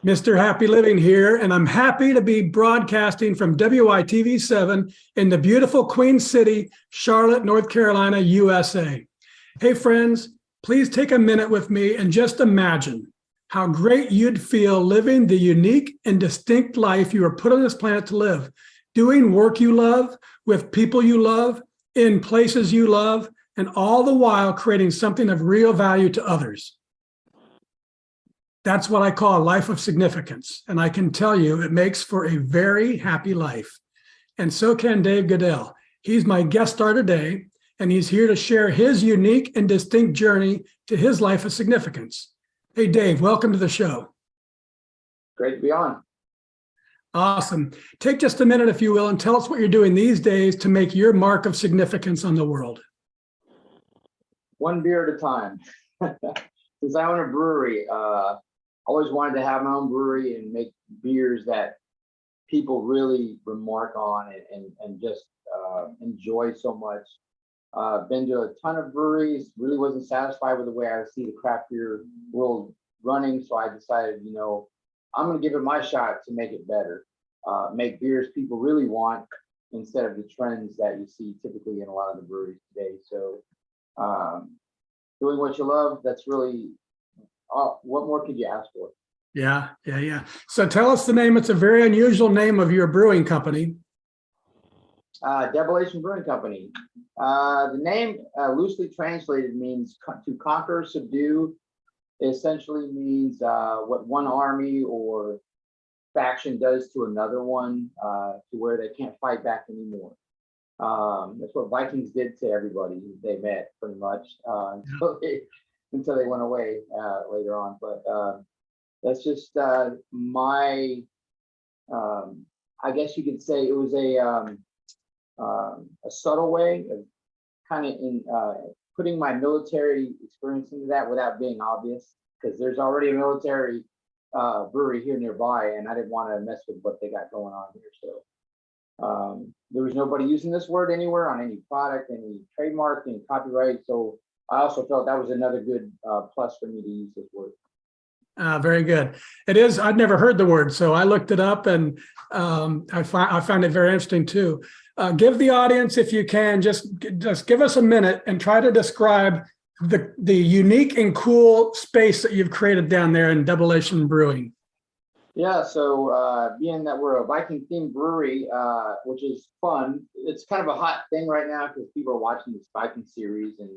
Mr. Happy Living here, and I'm happy to be broadcasting from WITV7 in the beautiful Queen City, Charlotte, North Carolina, USA. Hey, friends, please take a minute with me and just imagine how great you'd feel living the unique and distinct life you were put on this planet to live, doing work you love, with people you love, in places you love, and all the while creating something of real value to others. That's what I call a life of significance. And I can tell you it makes for a very happy life. And so can Dave Goodell. He's my guest star today, and he's here to share his unique and distinct journey to his life of significance. Hey, Dave, welcome to the show. Great to be on. Awesome. Take just a minute, if you will, and tell us what you're doing these days to make your mark of significance on the world. One beer at a time. Since I own a brewery, always wanted to have my own brewery and make beers that people really remark on and just enjoy so much. Been to a ton of breweries, really wasn't satisfied with the way I see the craft beer world running. So I decided, I'm going to give it my shot to make it better, make beers people really want instead of the trends that you see typically in a lot of the breweries today. So doing what you love, that's really, what more could you ask for? Yeah. So tell us the name. It's a very unusual name of your brewing company. Devilation Brewing Company. The name loosely translated means to conquer, subdue. It essentially means what one army or faction does to another one to where they can't fight back anymore. That's what Vikings did to everybody they met, pretty much, until they went away later on. But that's just my, I guess you could say it was a subtle way of kind of putting my military experience into that without being obvious, because there's already a military brewery here nearby, and I didn't want to mess with what they got going on here. So there was nobody using this word anywhere on any product, any trademark, any copyright. So I also felt that was another good plus for me to use this word. Very good. It is. I'd never heard the word, so I looked it up, and I found it very interesting too. Give the audience, if you can, just give us a minute and try to describe the unique and cool space that you've created down there in Devilation Brewing. Yeah, so being that we're a Viking themed brewery, which is fun, it's kind of a hot thing right now because people are watching this Viking series and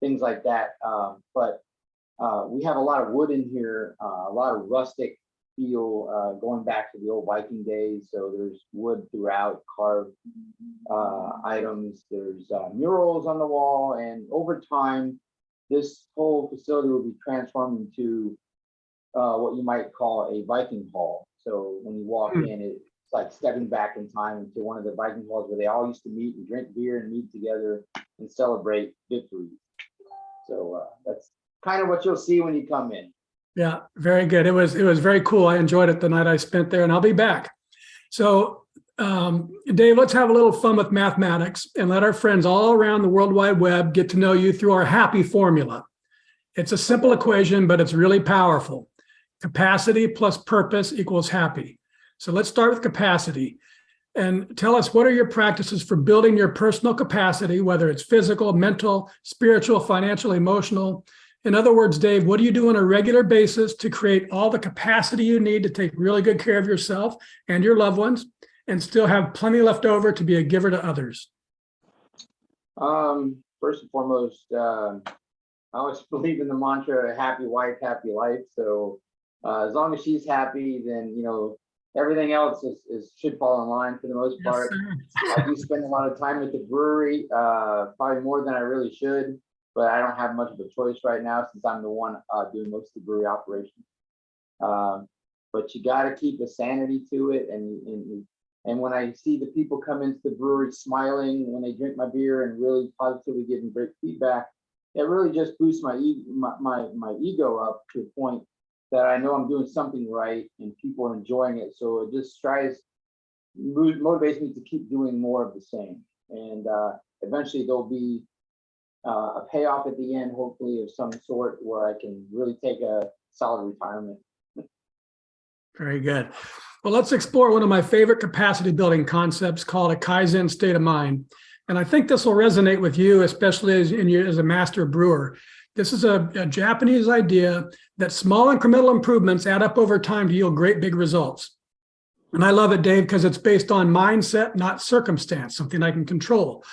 things like that. But we have a lot of wood in here, a lot of rustic feel going back to the old Viking days. So there's wood throughout, carved items. There's murals on the wall, and over time, this whole facility will be transformed into what you might call a Viking hall. So when you walk in, it's like stepping back in time into one of the Viking halls where they all used to meet and drink beer and meet together and celebrate victories. So that's kind of what you'll see when you come in. Yeah, very good. It was very cool. I enjoyed it the night I spent there, and I'll be back. So Dave, let's have a little fun with mathematics and let our friends all around the World Wide Web get to know you through our happy formula. It's a simple equation, but it's really powerful. Capacity plus purpose equals happy. So let's start with capacity. And tell us, what are your practices for building your personal capacity, whether it's physical, mental, spiritual, financial, emotional? In other words, Dave, what do you do on a regular basis to create all the capacity you need to take really good care of yourself and your loved ones and still have plenty left over to be a giver to others? First and foremost, I always believe in the mantra, happy wife, happy life. So as long as she's happy, then, everything else should fall in line for the most part. Yes, I do spend a lot of time at the brewery, probably more than I really should, but I don't have much of a choice right now since I'm the one doing most of the brewery operation. But you got to keep a sanity to it, and when I see the people come into the brewery smiling when they drink my beer and really positively giving great feedback, it really just boosts my ego up to a point that I know I'm doing something right and people are enjoying it. So it just motivates me to keep doing more of the same. And eventually there'll be a payoff at the end, hopefully of some sort, where I can really take a solid retirement. Very good. Well, let's explore one of my favorite capacity building concepts called a Kaizen state of mind. And I think this will resonate with you, especially as a master brewer. This is a Japanese idea that small incremental improvements add up over time to yield great big results. And I love it, Dave, because it's based on mindset, not circumstance, something I can control.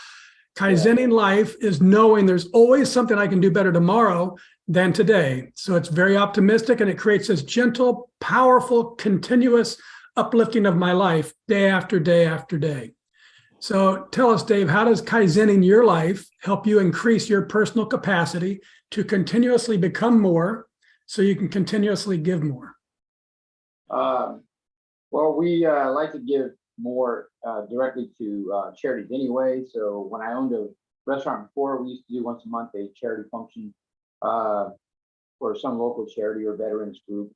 Kaizening life is knowing there's always something I can do better tomorrow than today. So it's very optimistic, and it creates this gentle, powerful, continuous uplifting of my life day after day after day. So tell us, Dave, how does Kaizening your life help you increase your personal capacity to continuously become more so you can continuously give more? Well, we like to give more directly to charities anyway. So when I owned a restaurant before, we used to do once a month a charity function for some local charity or veterans group.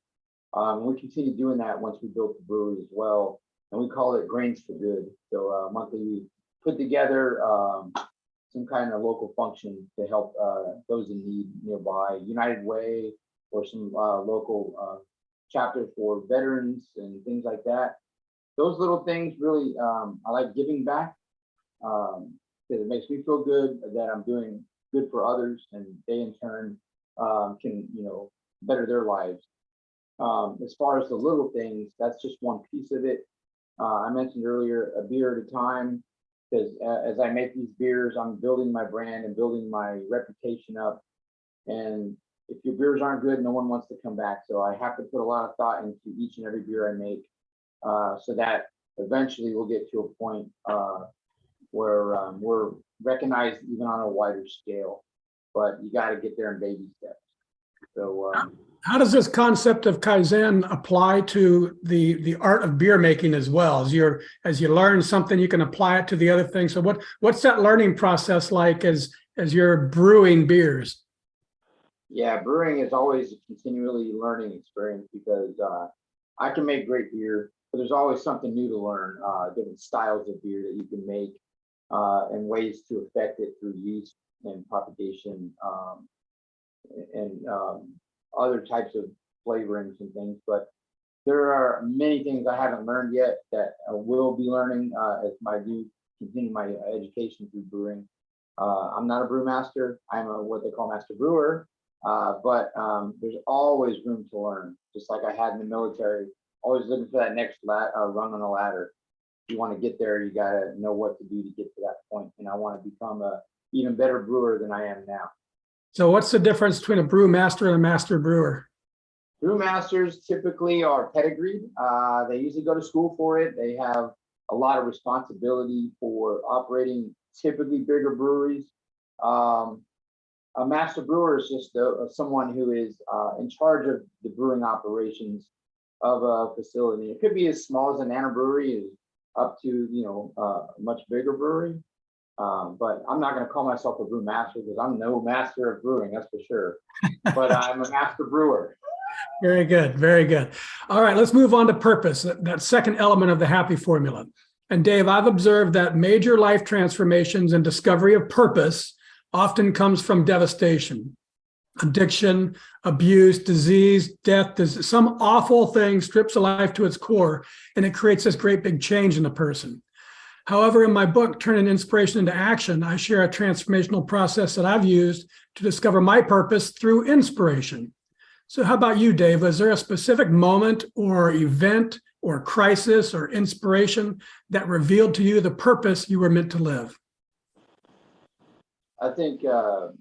We continue doing that once we built the brewery as well. And we call it Grains for Good. So monthly we put together some kind of local function to help those in need nearby, United Way or some local chapter for veterans and things like that. Those little things really, I like giving back because it makes me feel good that I'm doing good for others, and they in turn can, better their lives. As far as the little things, that's just one piece of it. I mentioned earlier, a beer at a time, because as I make these beers, I'm building my brand and building my reputation up. And if your beers aren't good, no one wants to come back. So I have to put a lot of thought into each and every beer I make, so that eventually we'll get to a point where we're recognized even on a wider scale. But you got to get there in baby steps. So how does this concept of Kaizen apply to the art of beer making as well? As you learn something, you can apply it to the other things. So what's that learning process like as you're brewing beers? Yeah, brewing is always a continually learning experience because I can make great beer, but there's always something new to learn, different styles of beer that you can make and ways to affect it through yeast and propagation and other types of flavorings and things. But there are many things I haven't learned yet that I will be learning as I do continue my education through brewing. I'm not a brewmaster. I'm what they call master brewer. But there's always room to learn, just like I had in the military, always looking for that next rung on the ladder. If you want to get there, you got to know what to do to get to that point. And I want to become a even better brewer than I am now. So what's the difference between a brewmaster and a master brewer? Brewmasters typically are pedigreed. They usually go to school for it. They have a lot of responsibility for operating typically bigger breweries. A master brewer is just someone who is in charge of the brewing operations of a facility. It could be as small as a nano brewery up to a much bigger brewery. But I'm not going to call myself a brewmaster because I'm no master of brewing, that's for sure. But I'm a master brewer. Very good, very good. All right, let's move on to purpose, that second element of the happy formula. And Dave, I've observed that major life transformations and discovery of purpose often comes from devastation, addiction, abuse, disease, death. Some awful thing strips a life to its core, and it creates this great big change in a person. However, in my book, Turning Inspiration into Action, I share a transformational process that I've used to discover my purpose through inspiration. So how about you, Dave? Was there a specific moment or event or crisis or inspiration that revealed to you the purpose you were meant to live? I think a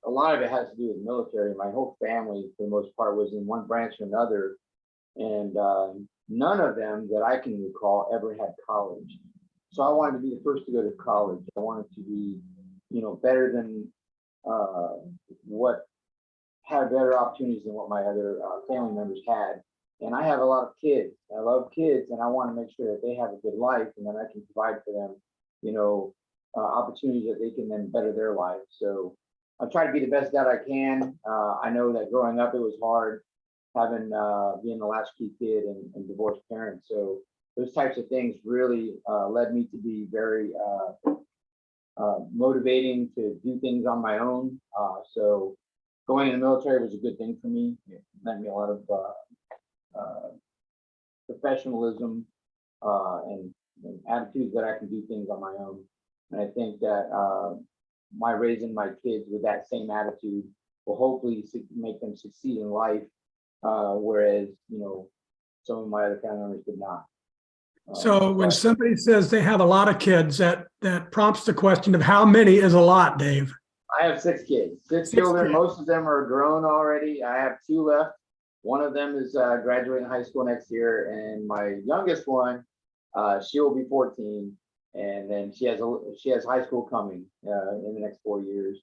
lot of it has to do with military. My whole family, for the most part, was in one branch or another, and none of them that I can recall ever had college. So I wanted to be the first to go to college. I wanted to be, better than had better opportunities than what my other family members had. And I have a lot of kids. I love kids, and I want to make sure that they have a good life, and then I can provide for them, opportunities that they can then better their life. So I try to be the best dad I can. I know that growing up it was hard, having being the latchkey kid and divorced parents. So those types of things really led me to be very motivating to do things on my own. So going in the military was a good thing for me. It lent me a lot of professionalism, and attitudes that I can do things on my own. And I think that my raising my kids with that same attitude will hopefully make them succeed in life, whereas some of my other family members did not. So when somebody says they have a lot of kids, that prompts the question of how many is a lot, Dave? I have 6 kids, 6 children. Most of them are grown already. I have 2 left. One of them is graduating high school next year, and my youngest one, she will be 14, and then she has high school coming in the next 4 years,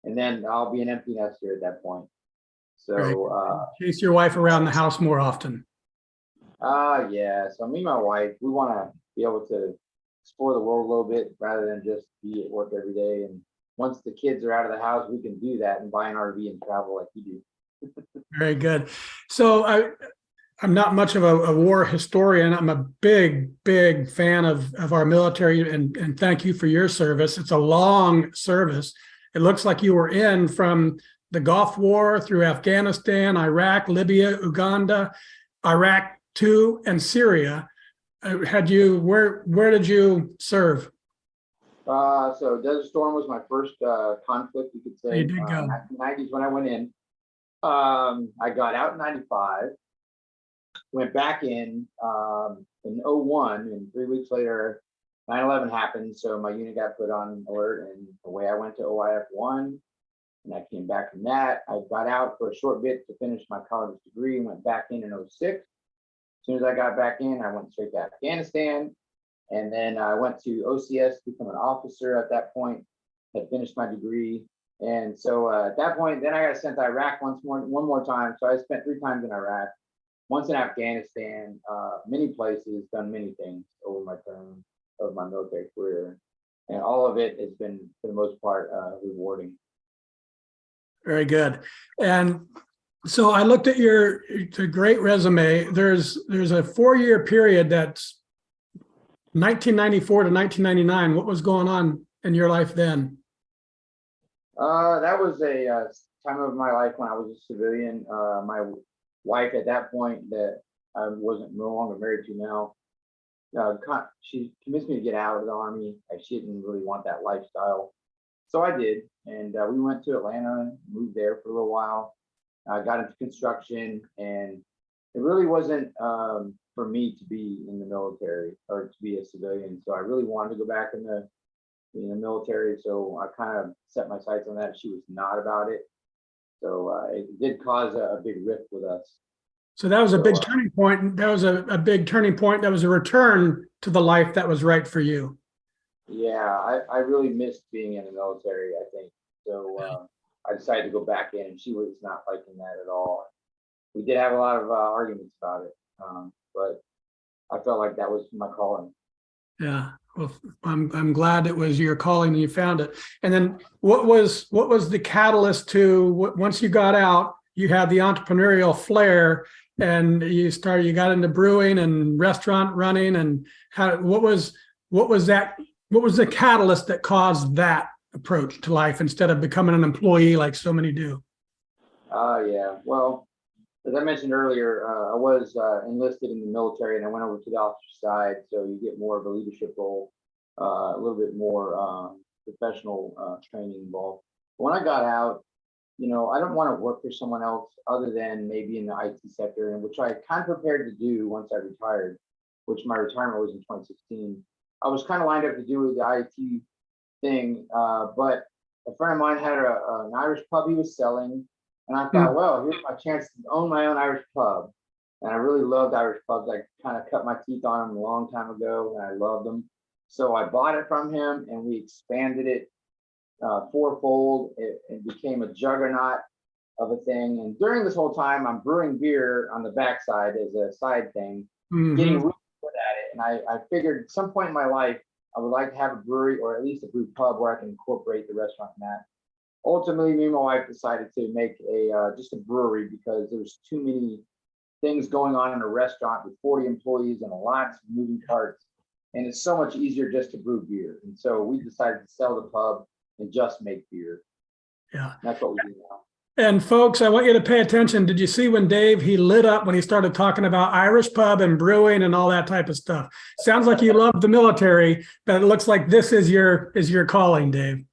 and then I'll be an empty nester at that point. So chase your wife around the house more often. Yeah. So me and my wife, we want to be able to explore the world a little bit rather than just be at work every day. And once the kids are out of the house, we can do that and buy an RV and travel like you do. Very good. So I'm not much of a war historian. I'm a big fan of our military, and thank you for your service. It's a long service. It looks like you were in from the Gulf War through Afghanistan, Iraq, Libya, Uganda, Iraq II, and Syria. Where did you serve? So Desert Storm was my first conflict, you could say. You did go. 1990s when I went in. I got out in 95, went back in 01, and 3 weeks later, 9/11 happened. So my unit got put on alert, and away I went to OIF 1, and I came back from that. I got out for a short bit to finish my college degree and went back in 06. As soon as I got back in, I went straight to Afghanistan. And then I went to OCS to become an officer at that point, had finished my degree. And so at that point, then I got sent to Iraq one more time. So I spent 3 times in Iraq, once in Afghanistan, many places, done many things over my term of my military career. And all of it has been, for the most part, rewarding. Very good. And so I looked at it's a great resume. There's a 4-year period that's 1994 to 1999. What was going on in your life then? That was a time of my life when I was a civilian. My wife at that point, that I wasn't no longer married to now, she convinced me to get out of the Army. She didn't really want that lifestyle. So I did. And we went to Atlanta and moved there for a little while. I got into construction, and it really wasn't for me to be in the military or to be a civilian. So I really wanted to go back in the military. So I kind of set my sights on that. She was not about it. So it did cause a big rift with us. So that was a big turning point. That was a big turning point. That was a return to the life that was right for you. Yeah, I really missed being in the military, I think. So I decided to go back in, and she was not liking that at all. We did have a lot of arguments about it, but I felt like that was my calling. Yeah, well, I'm glad it was your calling and you found it. And then what was the catalyst to once you got out? You had the entrepreneurial flair, and you got into brewing and restaurant running. And what was the catalyst that caused that approach to life instead of becoming an employee like so many do? Yeah, well, as I mentioned earlier, I was enlisted in the military, and I went over to the officer side, so you get more of a leadership role, a little bit more professional training involved. But when I got out, I don't want to work for someone else other than maybe in the IT sector, and which I kind of prepared to do once I retired, which my retirement was in 2016. I was kind of lined up to do the IT thing, but a friend of mine had an Irish pub he was selling. And I thought, well, here's my chance to own my own Irish pub. And I really loved Irish pubs. I kind of cut my teeth on them a long time ago, and I loved them. So I bought it from him, and we expanded it fourfold. It became a juggernaut of a thing. And during this whole time, I'm brewing beer on the backside as a side thing, getting really good at it. And I figured at some point in my life, I would like to have a brewery, or at least a brew pub where I can incorporate the restaurant in that. Ultimately, me and my wife decided to make just a brewery because there's too many things going on in a restaurant with 40 employees and lots of moving parts. And it's so much easier just to brew beer. And so we decided to sell the pub and just make beer. Yeah. And that's what we do now. And folks, I want you to pay attention. Did you see when Dave, he lit up when he started talking about Irish pub and brewing and all that type of stuff? Sounds like you love the military, but it looks like this is your calling, Dave.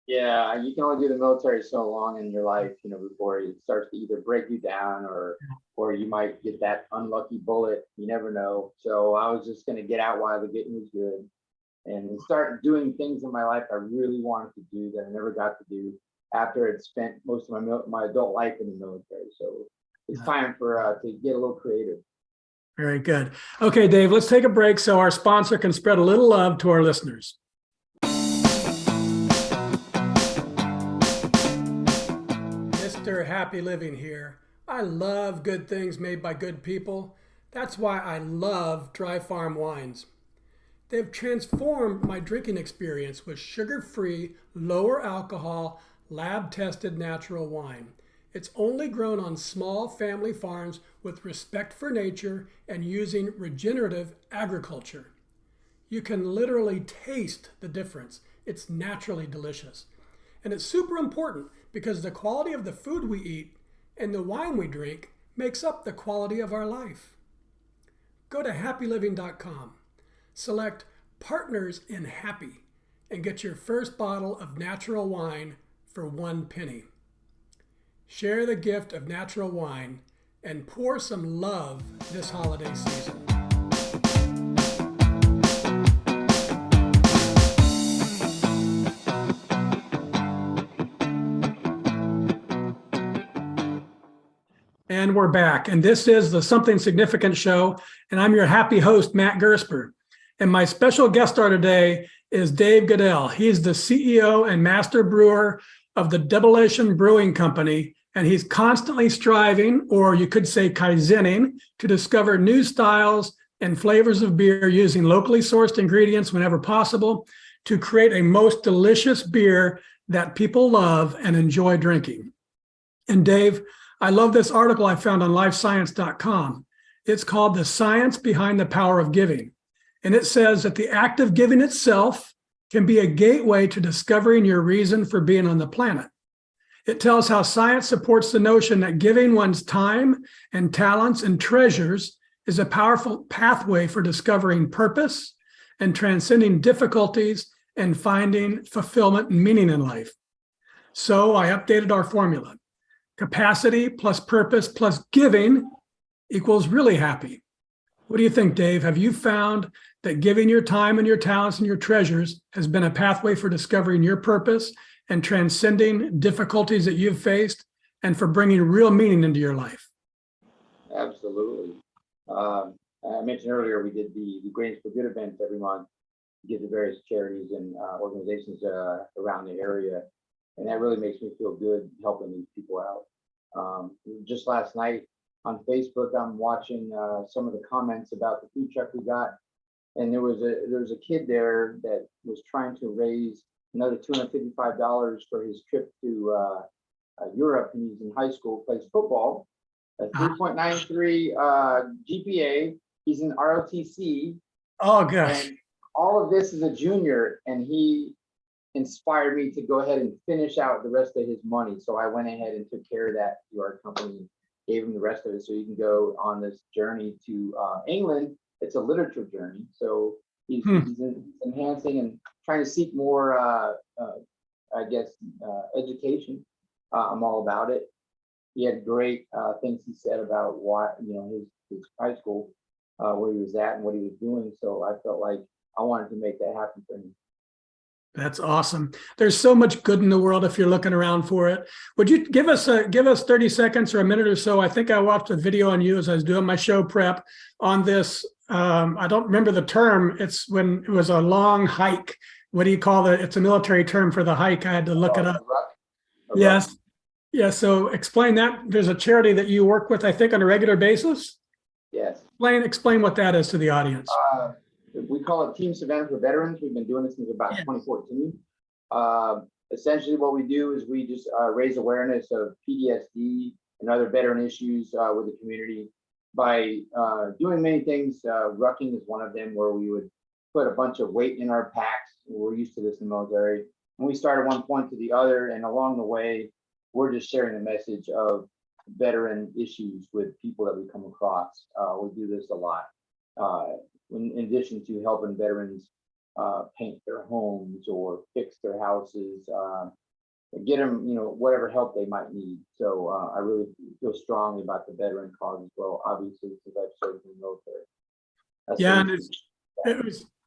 Yeah, you can only do the military so long in your life, before it starts to either break you down or you might get that unlucky bullet. You never know. So I was just going to get out while the getting was good and start doing things in my life I really wanted to do that I never got to do after I'd spent most of my adult life in the military. So it's time for to get a little creative. Very good. Okay, Dave, let's take a break so our sponsor can spread a little love to our listeners. Mr. Happy Living here. I love good things made by good people. That's why I love Dry Farm wines. They've transformed my drinking experience with sugar-free, lower alcohol, lab-tested natural wine. It's only grown on small family farms with respect for nature and using regenerative agriculture. You can literally taste the difference. It's naturally delicious. And it's super important because the quality of the food we eat and the wine we drink makes up the quality of our life. Go to happyliving.com, select Partners in Happy, and get your first bottle of natural wine for 1 penny. Share the gift of natural wine and pour some love this holiday season. And we're back. And this is the Something Significant Show. And I'm your happy host, Matt Gersper. And my special guest star today is Dave Goodell. He's the CEO and master brewer of the Debilation Brewing Company. And he's constantly striving, or you could say kaizening, to discover new styles and flavors of beer using locally sourced ingredients whenever possible to create a most delicious beer that people love and enjoy drinking. And Dave, I love this article I found on lifescience.com. It's called The Science Behind the Power of Giving. And it says that the act of giving itself can be a gateway to discovering your reason for being on the planet. It tells how science supports the notion that giving one's time and talents and treasures is a powerful pathway for discovering purpose and transcending difficulties and finding fulfillment and meaning in life. So I updated our formula. Capacity plus purpose plus giving equals really happy. What do you think, Dave? Have you found that giving your time and your talents and your treasures has been a pathway for discovering your purpose and transcending difficulties that you've faced and for bringing real meaning into your life? Absolutely. I mentioned earlier we did the Grains for Good events every month, give to various charities and organizations around the area. And that really makes me feel good helping these people out. Just last night on Facebook, I'm watching some of the comments about the food truck we got. And there was a kid there that was trying to raise another $255 for his trip to Europe. And he's in high school, plays football, a 3.93 GPA. He's in ROTC. Oh, gosh. And all of this is a junior, and he inspired me to go ahead and finish out the rest of his money. So I went ahead and took care of that to our company, gave him the rest of it so he can go on this journey to England. It's a literature journey. So he's enhancing and trying to seek more, education. I'm all about it. He had great things he said about why, his high school, where he was at and what he was doing. So I felt like I wanted to make that happen for him. That's awesome. There's so much good in the world if you're looking around for it. Would you give us 30 seconds or a minute or so? I think I watched a video on you as I was doing my show prep on this. I don't remember the term. It's when it was a long hike. What do you call it? It's a military term for the hike. I had to look it up. Yes. Yeah. So explain that. There's a charity that you work with, I think, on a regular basis. Yes. Explain what that is to the audience. We call it Team Savannah for Veterans. We've been doing this since about 2014. Essentially, what we do is we just raise awareness of PTSD and other veteran issues with the community by doing many things. Rucking is one of them, where we would put a bunch of weight in our packs. We're used to this in the military. And we start at one point to the other, and along the way, we're just sharing a message of veteran issues with people that we come across. We do this a lot. In addition to helping veterans paint their homes or fix their houses, get them, whatever help they might need. So I really feel strongly about the veteran cause as well, obviously, because I've served in the military. That's Yeah, and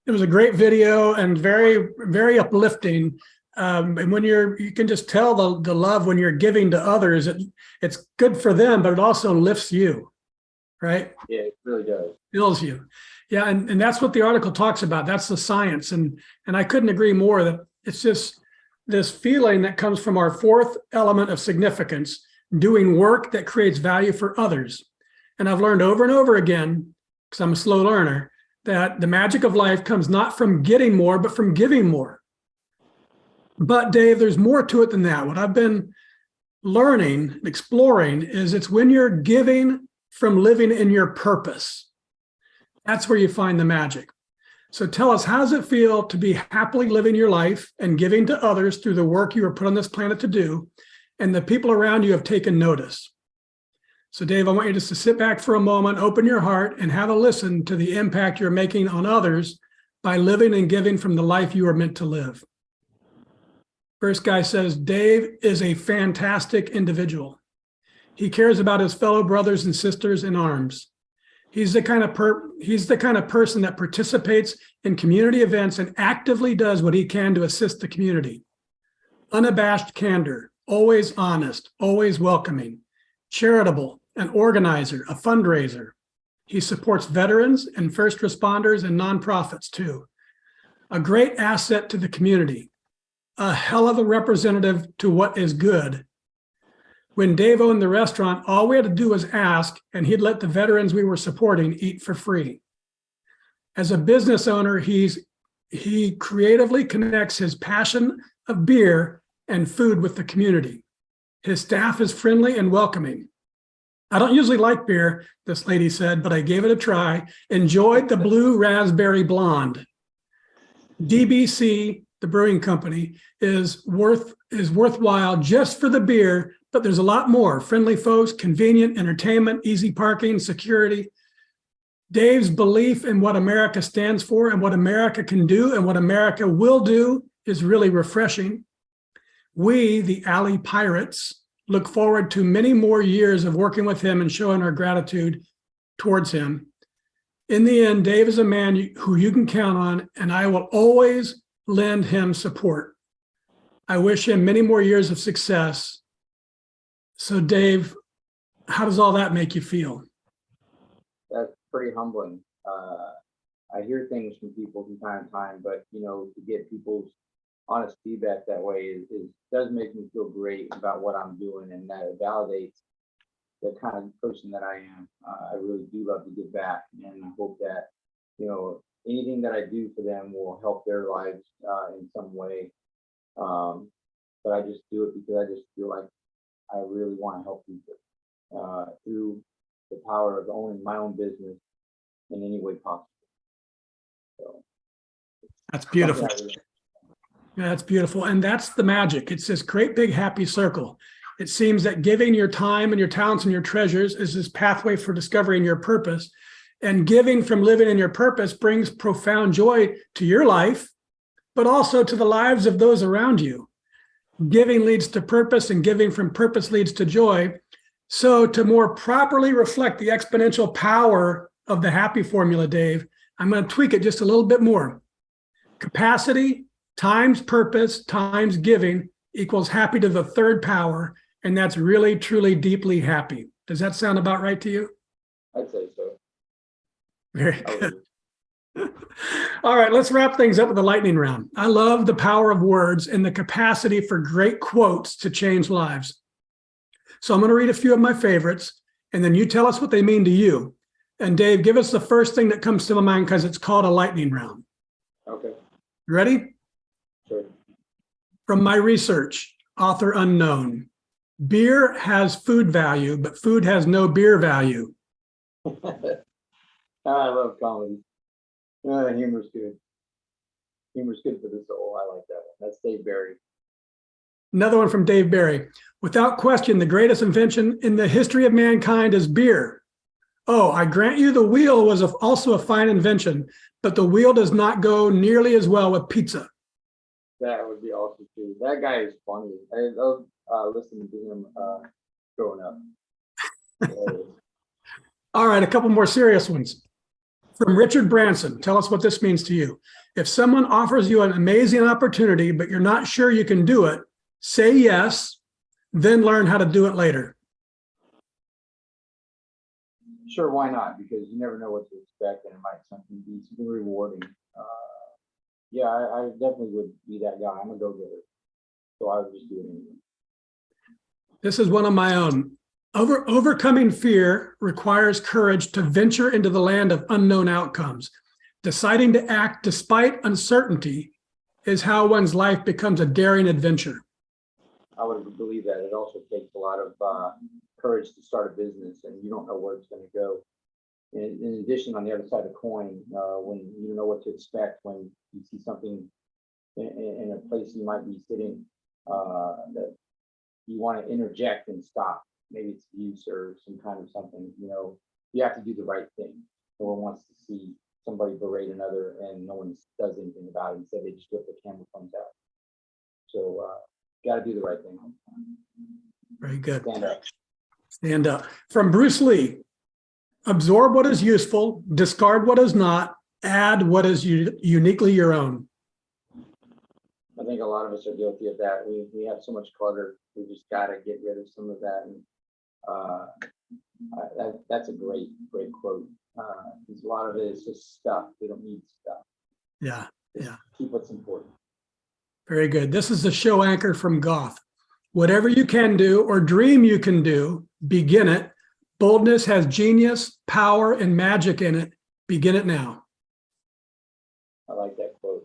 it was a great video and very, very uplifting. And when you can just tell the love when you're giving to others, it's good for them, but it also lifts you, right? Yeah, it really does. Fills you. Yeah, and that's what the article talks about. That's the science. And I couldn't agree more that it's just this feeling that comes from our fourth element of significance, doing work that creates value for others. And I've learned over and over again, because I'm a slow learner, that the magic of life comes not from getting more, but from giving more. But Dave, there's more to it than that. What I've been learning, exploring, is it's when you're giving from living in your purpose. That's where you find the magic. So tell us, how does it feel to be happily living your life and giving to others through the work you were put on this planet to do, and the people around you have taken notice? So Dave, I want you just to sit back for a moment, open your heart, and have a listen to the impact you're making on others by living and giving from the life you are meant to live. First guy says, Dave is a fantastic individual. He cares about his fellow brothers and sisters in arms. He's the kind of person that participates in community events and actively does what he can to assist the community. Unabashed candor, always honest, always welcoming, charitable, an organizer, a fundraiser. He supports veterans and first responders and nonprofits too. A great asset to the community. A hell of a representative to what is good. When Dave owned the restaurant, all we had to do was ask, and he'd let the veterans we were supporting eat for free. As a business owner, he creatively connects his passion of beer and food with the community. His staff is friendly and welcoming. I don't usually like beer, this lady said, but I gave it a try. Enjoyed the Blue Raspberry Blonde. DBC, the brewing company, is worthwhile just for the beer, but there's a lot more. Friendly folks, convenient entertainment, easy parking, security. Dave's belief in what America stands for and what America can do and what America will do is really refreshing. We, the Alley Pirates, look forward to many more years of working with him and showing our gratitude towards him. In the end, Dave is a man who you can count on, and I will always lend him support. I wish him many more years of success. So Dave, how does all that make you feel? That's pretty humbling. I hear things from people from time to time, but to get people's honest feedback that way does make me feel great about what I'm doing, and that it validates the kind of person that I am. I really do love to give back, and I hope that anything that I do for them will help their lives in some way. But I just do it because I just feel like I really want to help people through the power of owning my own business in any way possible. So that's beautiful. Yeah, that's beautiful. And that's the magic. It's this great big happy circle. It seems that giving your time and your talents and your treasures is this pathway for discovering your purpose. And giving from living in your purpose brings profound joy to your life, but also to the lives of those around you. Giving leads to purpose, and giving from purpose leads to joy. So to more properly reflect the exponential power of the happy formula, Dave, I'm going to tweak it just a little bit more. Capacity times purpose times giving equals happy to the third power, and that's really, truly, deeply happy. Does that sound about right to you? I'd say so. Very good. All right, let's wrap things up with a lightning round. I love the power of words and the capacity for great quotes to change lives. So I'm going to read a few of my favorites, and then you tell us what they mean to you. And Dave, give us the first thing that comes to my mind, because it's called a lightning round. Okay. Ready? Sure. From my research, author unknown. Beer has food value, but food has no beer value. I love comedy. Humor's good. Humor's good for the soul. I like that one. That's Dave Barry. Another one from Dave Barry. Without question, the greatest invention in the history of mankind is beer. Oh, I grant you the wheel was also a fine invention, but the wheel does not go nearly as well with pizza. That would be awesome too. That guy is funny. I love listening to him growing up. All right, a couple more serious ones. From Richard Branson, tell us what this means to you. If someone offers you an amazing opportunity, but you're not sure you can do it, say yes, then learn how to do it later. Sure, why not? Because you never know what to expect, and it might be something rewarding. Yeah, I definitely would be that guy. I'm a go-getter, so I would just do it anyway. This is one of my own. Overcoming fear requires courage to venture into the land of unknown outcomes. Deciding to act despite uncertainty is how one's life becomes a daring adventure. I would believe that. It also takes a lot of courage to start a business, and you don't know where it's going to go. In addition, on the other side of the coin, when you know what to expect, when you see something in a place you might be sitting that you want to interject and stop, maybe it's abuse or some kind of something, you have to do the right thing. No one wants to see somebody berate another and no one does anything about it. Instead, they just rip the camera phones out. So, got to do the right thing. Very good. Stand up. Stand up. From Bruce Lee, absorb what is useful, discard what is not, add what is uniquely your own. I think a lot of us are guilty of that. We have so much clutter. We just got to get rid of some of that. And that's a great quote. Because a lot of it is just stuff. We don't need stuff. Yeah. Keep what's important. Very good. This is the show anchor from Goth. Whatever you can do or dream you can do, begin it. Boldness has genius, power, and magic in it. Begin it now. I like that quote.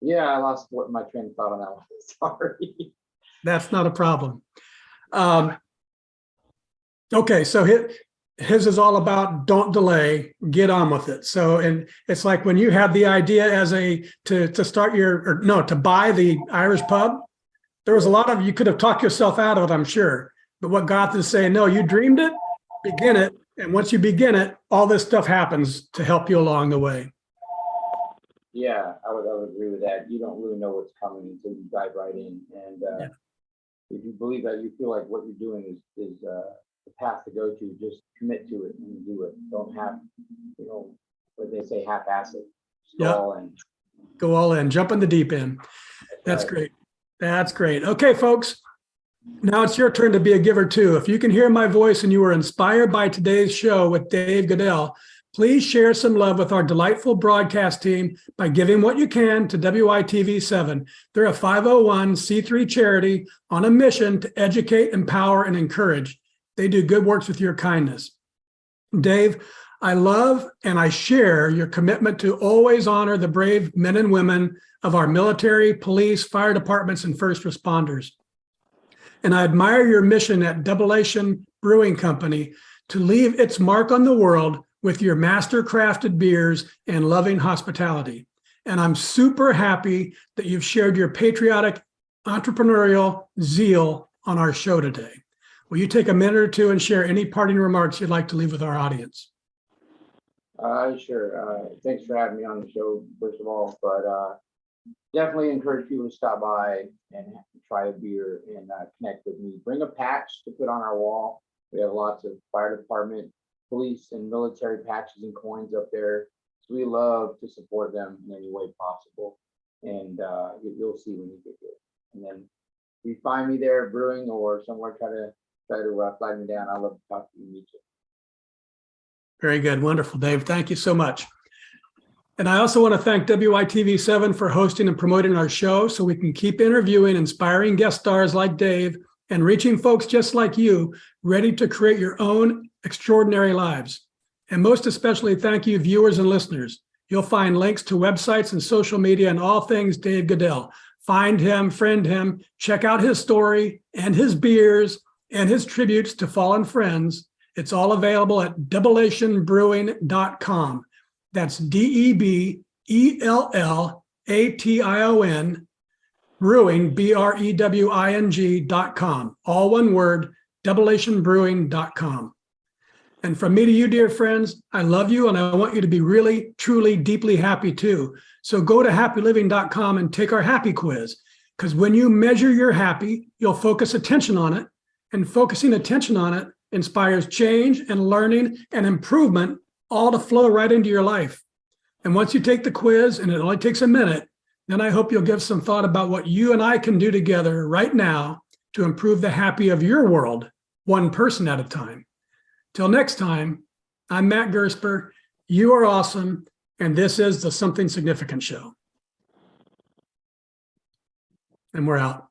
Yeah, I lost my train of thought on that one. Sorry. That's not a problem. Okay, so his is all about don't delay, get on with it. So, and it's like when you had the idea to start to buy the Irish pub, there was a lot of, you could have talked yourself out of it, I'm sure. But what Goth is saying, no, you dreamed it, begin it. And once you begin it, all this stuff happens to help you along the way. Yeah, I would agree with that. You don't really know what's coming until you dive right in. And if you believe that, you feel like what you're doing is the path to go to, just commit to it and do it. Don't have, what they say, half-ass it. Go all in. Go all in. Jump in the deep end. That's great. That's great. Okay, folks. Now it's your turn to be a giver too. If you can hear my voice and you were inspired by today's show with Dave Goodell, please share some love with our delightful broadcast team by giving what you can to WITV7. They're a 501c3 charity on a mission to educate, empower, and encourage. They do good works with your kindness. Dave, I love and I share your commitment to always honor the brave men and women of our military, police, fire departments, and first responders. And I admire your mission at Double Brewing Company to leave its mark on the world with your master crafted beers and loving hospitality. And I'm super happy that you've shared your patriotic entrepreneurial zeal on our show today. Will you take a minute or two and share any parting remarks you'd like to leave with our audience? Sure. Thanks for having me on the show, first of all, but definitely encourage people to stop by and try a beer and connect with me. Bring a patch to put on our wall. We have lots of fire department, police, and military patches and coins up there. So we love to support them in any way possible. And you'll see when you get there. And then if you find me there brewing or somewhere, try to flag me down. I love to talk to you and meet you. Very good. Wonderful, Dave. Thank you so much. And I also want to thank WITV7 for hosting and promoting our show so we can keep interviewing inspiring guest stars like Dave and reaching folks just like you, ready to create your own extraordinary lives. And most especially, thank you, viewers and listeners. You'll find links to websites and social media and all things Dave Goodell. Find him, friend him, check out his story and his beers and his tributes to fallen friends. It's all available at doubleationbrewing.com. That's DEBELL ATION, Brewing, BREWING.com. All one word, doubleationbrewing.com. And from me to you, dear friends, I love you and I want you to be really, truly, deeply happy too. So go to happyliving.com and take our happy quiz. Because when you measure your happy, you'll focus attention on it. And focusing attention on it inspires change and learning and improvement, all to flow right into your life. And once you take the quiz, and it only takes a minute, then I hope you'll give some thought about what you and I can do together right now to improve the happy of your world, one person at a time. Till next time, I'm Matt Gersper. You are awesome. And this is the Something Significant Show. And we're out.